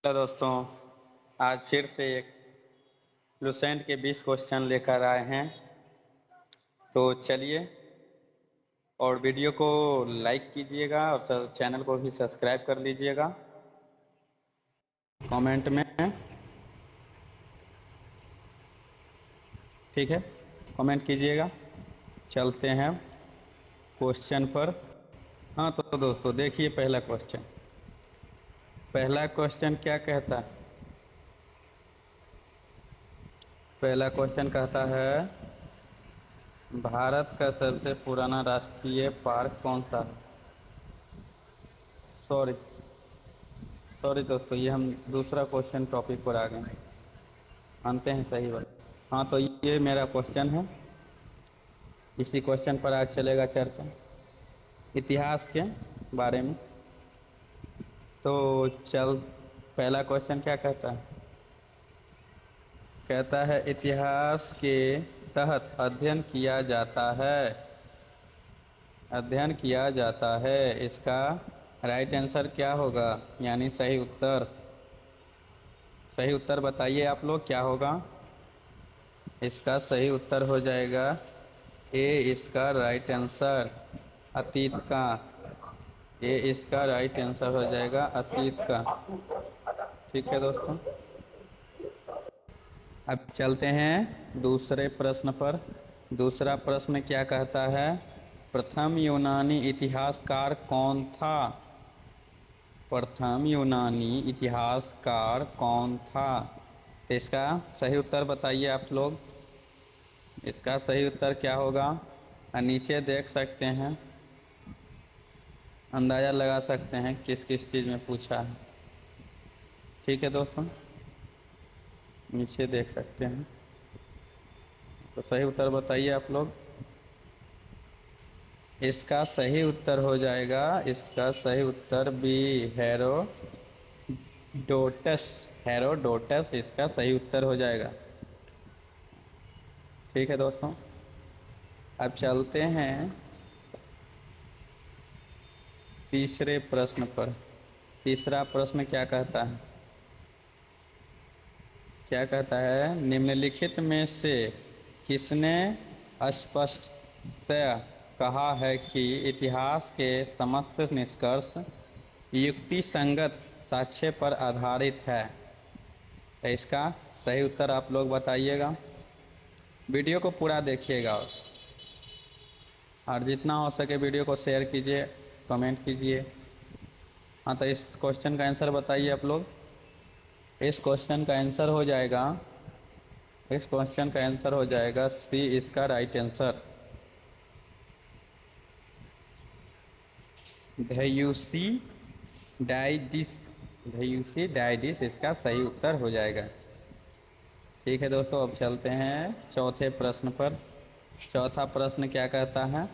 Hello दोस्तों, आज फिर से एक लुसेंट के 20 क्वेश्चन लेकर आए हैं। तो चलिए, और वीडियो को लाइक कीजिएगा और चैनल को भी सब्सक्राइब कर लीजिएगा। कमेंट में ठीक है, कमेंट कीजिएगा। चलते हैं क्वेश्चन पर। हाँ तो दोस्तों देखिए, पहला क्वेश्चन क्या कहता है। पहला क्वेश्चन कहता है, भारत का सबसे पुराना राष्ट्रीय पार्क कौन सा है। सॉरी सॉरी दोस्तों, ये हम दूसरा क्वेश्चन टॉपिक पर आ गए। मानते हैं, सही बात। हाँ तो ये मेरा क्वेश्चन है, इसी क्वेश्चन पर आज चलेगा चर्चा, इतिहास के बारे में। तो चल, पहला क्वेश्चन क्या कहता है। कहता है, इतिहास के तहत अध्ययन किया जाता है। इसका राइट आंसर क्या होगा, यानी सही उत्तर बताइए आप लोग, क्या होगा। इसका सही उत्तर हो जाएगा ए, इसका राइट आंसर अतीत का। ए इसका राइट आंसर हो जाएगा अतीत का। ठीक है दोस्तों, अब चलते हैं दूसरे प्रश्न पर। दूसरा प्रश्न क्या कहता है, प्रथम यूनानी इतिहासकार कौन था। प्रथम यूनानी इतिहासकार कौन था। तो इसका सही उत्तर बताइए आप लोग। इसका सही उत्तर क्या होगा, नीचे देख सकते हैं, अंदाज़ा लगा सकते हैं किस किस चीज़ में पूछा है। ठीक है दोस्तों, नीचे देख सकते हैं। तो सही उत्तर बताइए आप लोग। इसका सही उत्तर हो जाएगा, इसका सही उत्तर बी, हेरोडोटस इसका सही उत्तर हो जाएगा। ठीक है दोस्तों, अब चलते हैं तीसरे प्रश्न पर। तीसरा प्रश्न क्या कहता है, निम्नलिखित में से किसने स्पष्टतया कहा है कि इतिहास के समस्त निष्कर्ष युक्ति संगत साक्ष्य पर आधारित है। तो इसका सही उत्तर आप लोग बताइएगा। वीडियो को पूरा देखिएगा और जितना हो सके वीडियो को शेयर कीजिए, कमेंट कीजिए। हाँ तो इस क्वेश्चन का आंसर बताइए आप लोग। इस क्वेश्चन का आंसर हो जाएगा सी, इसका राइट आंसर। धयूसी डाइडिस इसका सही उत्तर हो जाएगा। ठीक है दोस्तों, अब चलते हैं चौथे प्रश्न पर। चौथा प्रश्न क्या कहता है,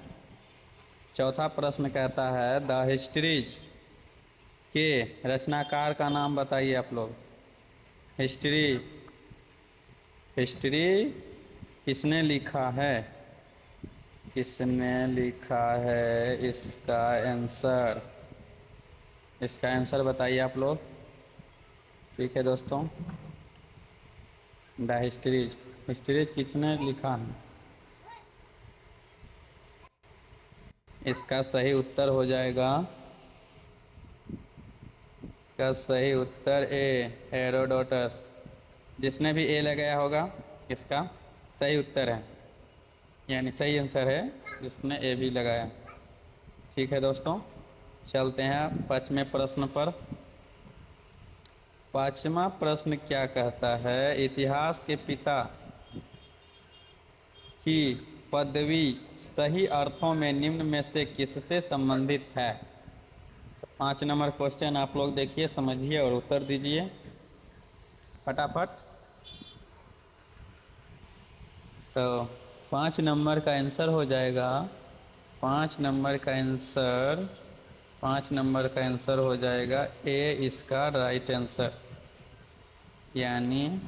चौथा प्रश्न कहता है, द हिस्ट्रीज के रचनाकार का नाम बताइए आप लोग। हिस्ट्री किसने लिखा है, इसका आंसर बताइए आप लोग। ठीक है दोस्तों, द हिस्ट्रीज किसने लिखा है। इसका सही उत्तर हो जाएगा, इसका सही उत्तर ए, हेरोडोटस। जिसने भी ए लगाया होगा इसका सही उत्तर है, यानी सही आंसर है जिसने ए भी लगाया। ठीक है दोस्तों, चलते हैं पांचवें प्रश्न पर। पांचवा प्रश्न क्या कहता है, इतिहास के पिता की पदवी सही अर्थों में निम्न में से किससे संबंधित है। 5 नंबर क्वेश्चन आप लोग देखिए, समझिए और उत्तर दीजिए फटाफट। तो 5 नंबर का आंसर हो जाएगा, 5 नंबर का आंसर हो जाएगा ए, इसका राइट आंसर, यानी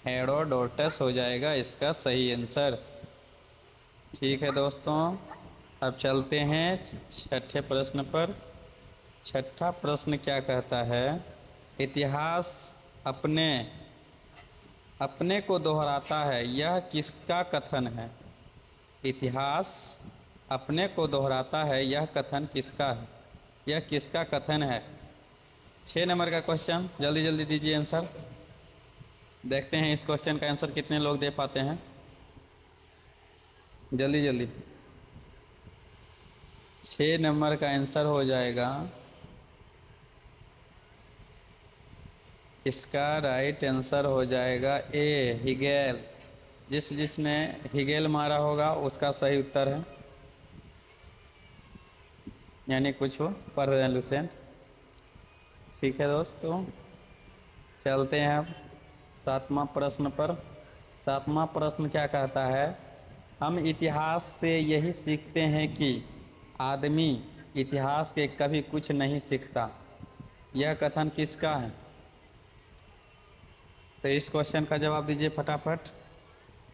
हेरोडोटस हो जाएगा इसका सही आंसर। ठीक है दोस्तों, अब चलते हैं छठे प्रश्न पर। छठा प्रश्न क्या कहता है? इतिहास अपने अपने को दोहराता है, यह किसका कथन है? इतिहास अपने को दोहराता है, यह कथन किसका है? यह किसका कथन है? 6 नंबर का क्वेश्चन, जल्दी जल्दी दीजिए आंसर। देखते हैं इस क्वेश्चन का आंसर कितने लोग दे पाते हैं। जल्दी जल्दी। 6 नंबर का आंसर हो जाएगा, इसका राइट आंसर हो जाएगा ए, हिगेल। जिसने हिगेल मारा होगा उसका सही उत्तर है, यानी कुछ हो पढ़ रहे हैं लुसेंट। ठीक है दोस्तों, चलते हैं अब 7वां प्रश्न पर। 7वां प्रश्न क्या कहता है? हम इतिहास से यही सीखते हैं कि आदमी इतिहास के कभी कुछ नहीं सीखता, यह कथन किसका है? तो इस क्वेश्चन का जवाब दीजिए फटाफट।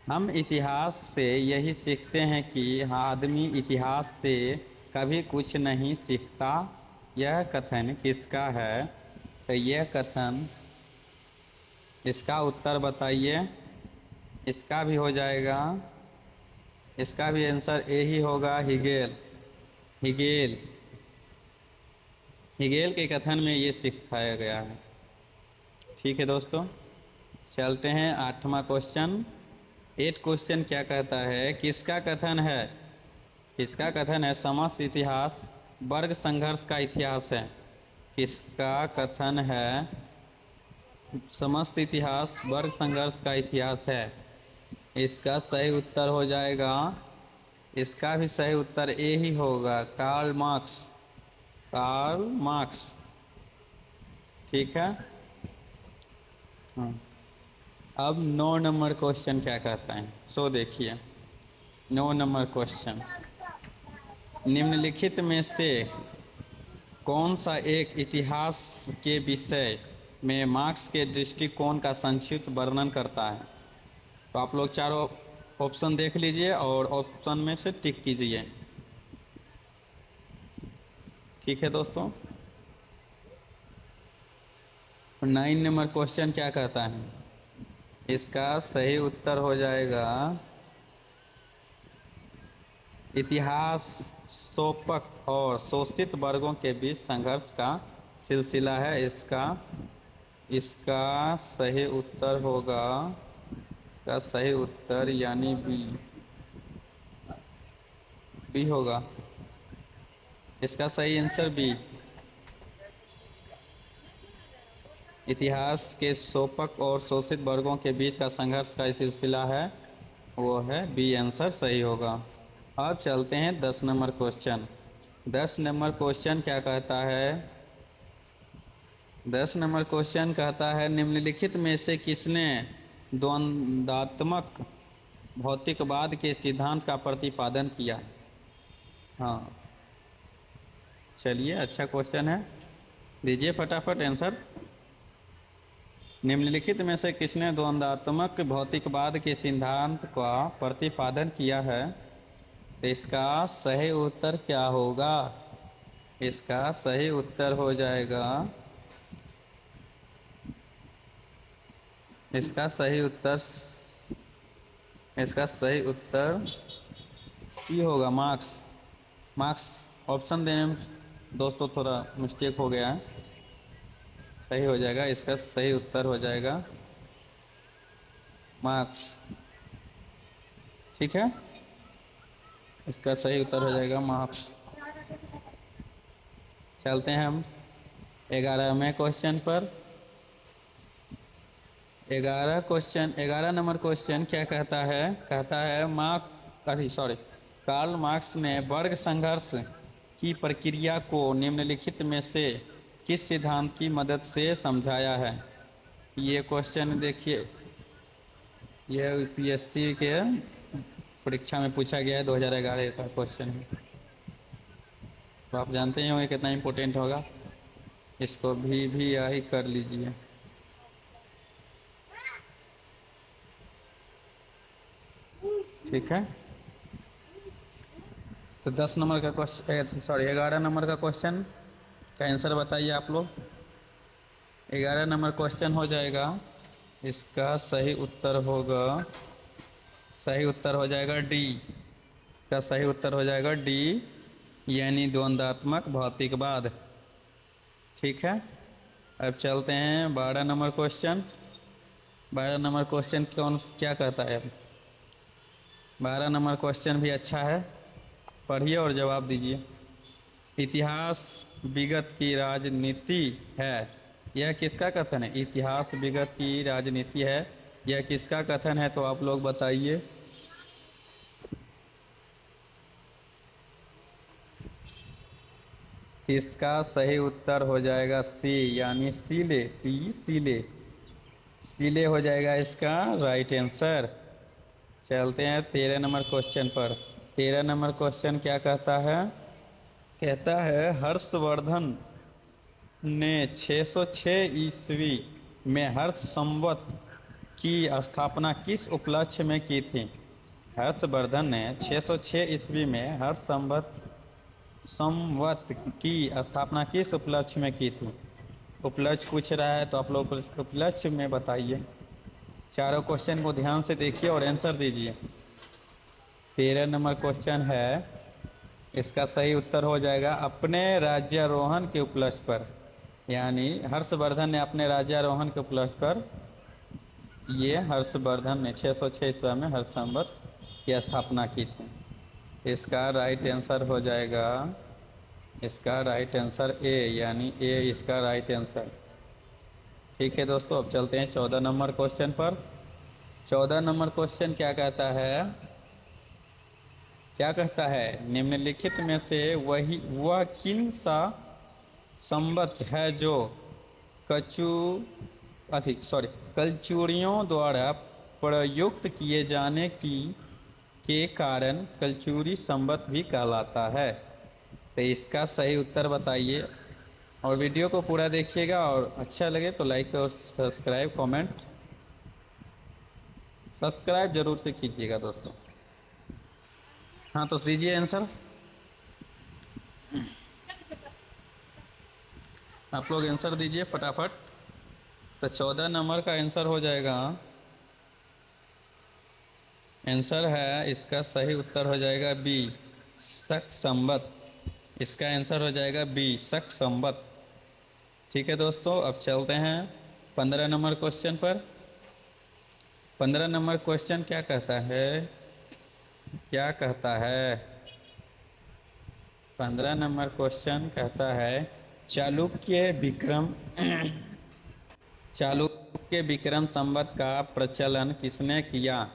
हम इतिहास से यही सीखते हैं कि आदमी इतिहास से कभी कुछ नहीं सीखता, यह कथन किसका है? तो यह कथन, इसका उत्तर बताइए। इसका भी हो जाएगा, इसका भी आंसर ए ही होगा, हिगेल। हिगेल हिगेल के कथन में ये सिखाया गया है। ठीक है दोस्तों, चलते हैं 8वां क्वेश्चन। 8 क्वेश्चन क्या कहता है? किसका कथन है? किसका कथन है समस्त इतिहास वर्ग संघर्ष का इतिहास है? किसका कथन है समस्त इतिहास वर्ग संघर्ष का इतिहास है? इसका सही उत्तर हो जाएगा, इसका भी सही उत्तर ए ही होगा, कार्ल मार्क्स। Karl Marx. ठीक है। हाँ, अब 9 नंबर क्वेश्चन क्या कहता है, सो देखिए। 9 नंबर क्वेश्चन, निम्नलिखित में से कौन सा एक इतिहास के विषय में मार्क्स के दृष्टिकोण का संक्षिप्त वर्णन करता है? तो आप लोग चारों ऑप्शन देख लीजिए और ऑप्शन में से टिक कीजिए। ठीक है दोस्तों। 9 नंबर क्वेश्चन क्या कहता है? इसका सही उत्तर हो जाएगा, इतिहास शोषक और शोषित वर्गों के बीच संघर्ष का सिलसिला है। इसका इसका सही उत्तर होगा, इसका सही उत्तर यानी बी, बी होगा। इसका सही आंसर बी, इतिहास के शोषक और शोषित वर्गों के बीच का संघर्ष का सिलसिला है, वो है बी, आंसर सही होगा। अब चलते हैं 10 नंबर क्वेश्चन। 10 नंबर क्वेश्चन क्या कहता है? 10 नंबर क्वेश्चन कहता है, निम्नलिखित में से किसने द्वंद्वात्मक भौतिकवाद के सिद्धांत का प्रतिपादन किया? हाँ, चलिए, अच्छा क्वेश्चन है, दीजिए फटाफट आंसर। निम्नलिखित में से किसने द्वंद्वात्मक भौतिकवाद के सिद्धांत का प्रतिपादन किया है? तो इसका सही उत्तर क्या होगा? इसका सही उत्तर हो जाएगा, इसका सही उत्तर, इसका सही उत्तर सी होगा, मार्क्स। मार्क्स ऑप्शन देने में दोस्तों थोड़ा मिस्टेक हो गया है, सही हो जाएगा, इसका सही उत्तर हो जाएगा मार्क्स। ठीक है, इसका सही उत्तर हो जाएगा मार्क्स। चलते हैं हम 11वें क्वेश्चन पर। 11 नंबर क्वेश्चन क्या कहता है? कहता है कार्ल मार्क्स ने वर्ग संघर्ष की प्रक्रिया को निम्नलिखित में से किस सिद्धांत की मदद से समझाया है? ये क्वेश्चन देखिए, यह यूपीएससी के परीक्षा में पूछा गया है, 2011 का क्वेश्चन है, तो आप जानते ही होंगे कितना इम्पोर्टेंट होगा। इसको भी आई कर लीजिए। ठीक है, तो 10 नंबर का क्वेश्चन, सॉरी 11 नंबर का क्वेश्चन का आंसर बताइए आप लोग। 11 नंबर क्वेश्चन हो जाएगा, इसका सही उत्तर हो जाएगा डी। इसका सही उत्तर हो जाएगा डी, यानी द्वंद्वात्मक भौतिकवाद। ठीक है, अब चलते हैं 12 नंबर क्वेश्चन। 12 नंबर क्वेश्चन कौन क्या कहता है। अब 12 नंबर क्वेश्चन भी अच्छा है, पढ़िए और जवाब दीजिए। इतिहास विगत की राजनीति है, यह किसका कथन है। इतिहास विगत की राजनीति है, यह किसका कथन है, तो आप लोग बताइए। इसका सही उत्तर हो जाएगा सी, यानी सीले। सीले सीले हो जाएगा इसका राइट आंसर। चलते हैं 13 नंबर क्वेश्चन पर। 13 नंबर क्वेश्चन क्या कहता है। कहता है हर्षवर्धन ने 606 ईस्वी में हर्ष संवत की स्थापना किस उपलक्ष्य में की थी। हर्षवर्धन ने 606 ईस्वी में हर्ष संवत की स्थापना किस उपलक्ष्य में की थी। उपलक्ष्य पूछ रहा है तो आप लोग उपलक्ष्य में बताइए। चारों क्वेश्चन को ध्यान से देखिए और आंसर दीजिए। 13 नंबर क्वेश्चन है, इसका सही उत्तर हो जाएगा अपने राज्यारोहण के उपलक्ष्य पर, यानी हर्षवर्धन ने अपने राज्यारोहण के उपलक्ष्य पर, ये हर्षवर्धन ने 606 ईस्वी में हर्ष संवत की स्थापना की थी। इसका राइट आंसर हो जाएगा, इसका राइट आंसर ए, यानी ए इसका राइट आंसर। ठीक है दोस्तों, अब चलते हैं 14 नंबर क्वेश्चन पर। 14 नंबर क्वेश्चन क्या कहता है। क्या कहता है, निम्नलिखित में से वह किन सा संवत है जो कलचुरियों द्वारा प्रयुक्त किए जाने के कारण कलचुरी संवत भी कहलाता है। तो इसका सही उत्तर बताइए और वीडियो को पूरा देखिएगा, और अच्छा लगे तो लाइक और सब्सक्राइब जरूर से कीजिएगा दोस्तों। हाँ तो दीजिए आंसर, आप लोग आंसर दीजिए फटाफट। तो 14 नंबर का आंसर हो जाएगा, आंसर है इसका सही उत्तर हो जाएगा बी, शक संवत। इसका आंसर हो जाएगा बी, शक संवत। ठीक है दोस्तों, अब चलते हैं 15 नंबर क्वेश्चन पर। 15 नंबर क्वेश्चन क्या कहता है, क्या कहता है। 15 नंबर क्वेश्चन कहता है चालुक्य विक्रम संवत का प्रचलन किसने किया।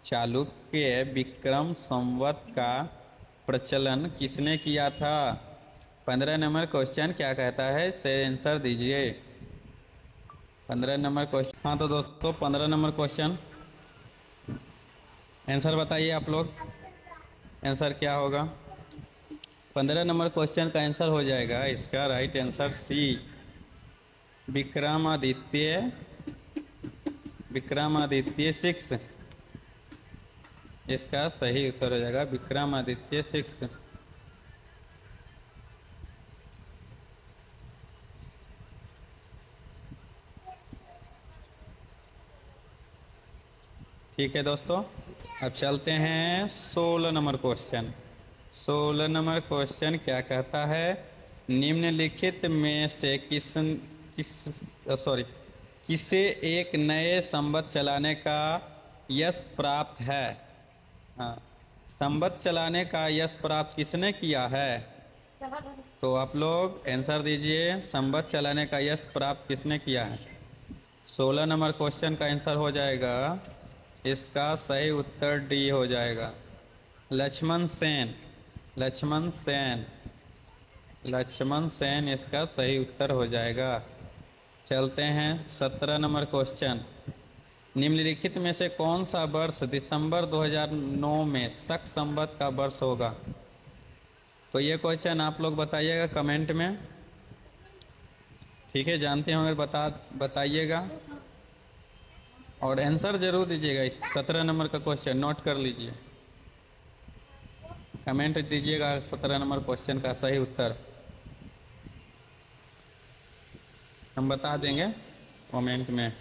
चालुक्य विक्रम संवत का प्रचलन किसने किया था। 15 नंबर क्वेश्चन क्या कहता है, से आंसर दीजिए। 15 नंबर क्वेश्चन, हाँ तो दोस्तों 15 नंबर क्वेश्चन आंसर बताइए आप लोग। आंसर क्या होगा। 15 नंबर क्वेश्चन का आंसर हो जाएगा इसका राइट आंसर सी, विक्रमादित्य 6। इसका सही उत्तर हो जाएगा विक्रमादित्य 6। ठीक है दोस्तों, अब चलते हैं 16 नंबर क्वेश्चन। 16 नंबर क्वेश्चन क्या कहता है, निम्नलिखित में से किसे एक नए संवत चलाने का यश प्राप्त है। हाँ, संवत चलाने का यश प्राप्त किसने किया है। तो आप लोग आंसर दीजिए, संवत चलाने का यश प्राप्त किसने किया है। 16 नंबर क्वेश्चन का आंसर हो जाएगा, इसका सही उत्तर डी हो जाएगा, लक्ष्मण सेन। लक्ष्मण सेन इसका सही उत्तर हो जाएगा। चलते हैं 17 नंबर क्वेश्चन। निम्नलिखित में से कौन सा वर्ष दिसंबर 2009 में शक संवत का वर्ष होगा। तो ये क्वेश्चन आप लोग बताइएगा कमेंट में। ठीक है, जानते होंगे बताइएगा और आंसर जरूर दीजिएगा। इस 17 नंबर का क्वेश्चन नोट कर लीजिए, कमेंट दीजिएगा 17 नंबर क्वेश्चन का सही उत्तर। हम बता देंगे कमेंट में,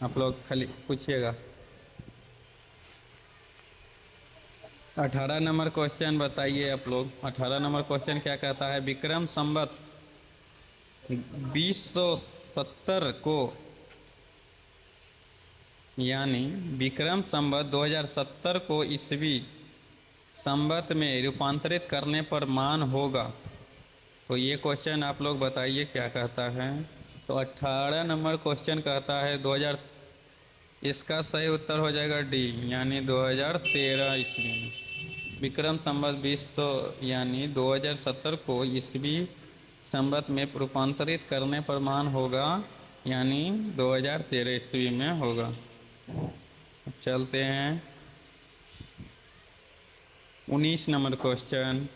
आप लोग खाली पूछिएगा। 18 नंबर क्वेश्चन बताइए आप लोग। 18 नंबर क्वेश्चन क्या कहता है? विक्रम संवत 2070 को, यानी विक्रम संवत 2070 को ईसवी संवत में रूपांतरित करने पर मान होगा। तो ये क्वेश्चन आप लोग बताइए क्या कहता है। तो 18 नंबर क्वेश्चन कहता है 2000, इसका सही उत्तर हो जाएगा डी, यानी 2013 ईस्वी में। विक्रम संवत 2000 यानी 2070 को ईस्वी संवत में रूपांतरित करने पर मान होगा, यानी 2013 ईस्वी में होगा। चलते हैं 19 नंबर क्वेश्चन।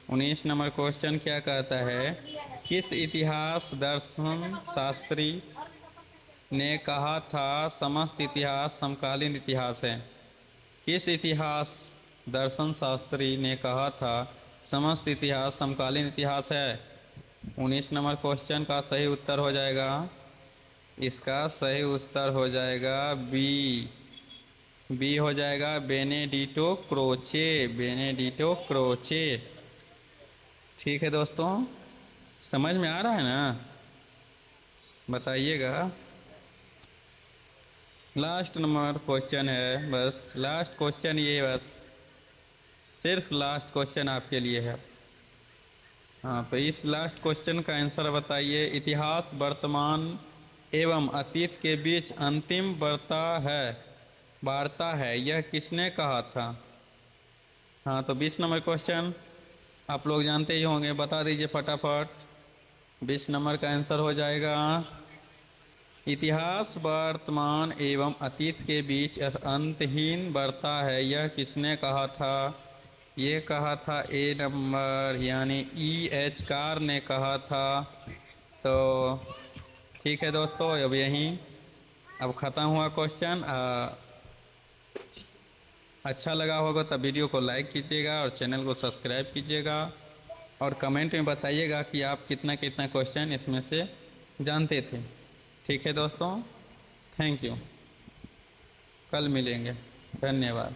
19 नंबर क्वेश्चन क्या कहता है? किस इतिहास दर्शन शास्त्री ने कहा था समस्त इतिहास समकालीन इतिहास है? किस इतिहास दर्शन शास्त्री ने कहा था समस्त इतिहास समकालीन इतिहास है? 19 नंबर क्वेश्चन का सही उत्तर हो जाएगा, इसका सही उत्तर हो जाएगा बी। बी हो जाएगा बेनेडिटो क्रोचे, बेनेडिटो क्रोचे। ठीक है दोस्तों, समझ में आ रहा है ना? बताइएगा। लास्ट नंबर क्वेश्चन है, बस लास्ट क्वेश्चन ये, बस सिर्फ लास्ट क्वेश्चन आपके लिए है। हाँ, तो इस लास्ट क्वेश्चन का आंसर बताइए। इतिहास वर्तमान एवं अतीत के बीच अंतिम वार्ता है, यह किसने कहा था? हाँ, तो 20 नंबर क्वेश्चन आप लोग जानते ही होंगे, बता दीजिए फटाफट। 20 नंबर का आंसर हो जाएगा, इतिहास वर्तमान एवं अतीत के बीच अंतहीन वार्ता है, यह किसने कहा था? ये कहा था ए नंबर, यानी E.H. कार ने कहा था। तो ठीक है दोस्तों, अब यहीं अब ख़त्म हुआ क्वेश्चन। अच्छा लगा होगा तो वीडियो को लाइक कीजिएगा और चैनल को सब्सक्राइब कीजिएगा, और कमेंट में बताइएगा कि आप कितना कितना क्वेश्चन इसमें से जानते थे। ठीक है दोस्तों, थैंक यू। कल मिलेंगे, धन्यवाद।